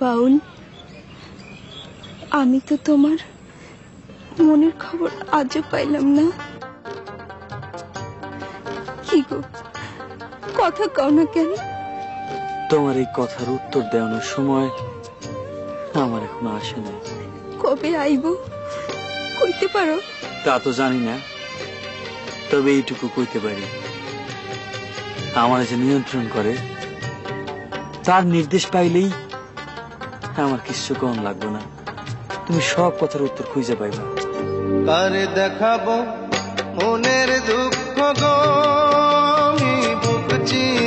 বাউল, আমি তো তোমার মনের খবর আজও পাইলাম না। কি গো, কথা কও না কেন? তোমার এই কথার উত্তর দেওয়ানোর সময় আমার এখনো আসে নাই। কবে আইব কইতে পারো? তা তো জানি না, তবে এইটুকু কইতে পারি, আমার যে নিয়ন্ত্রণ করে তার নির্দেশ পাইলেই আমার কিছু কম লাগবে না। তুমি সব কথার উত্তর খুঁজে পাইবা। কারে দেখাবো মনের দুঃখ গো, আমি বুক চিরে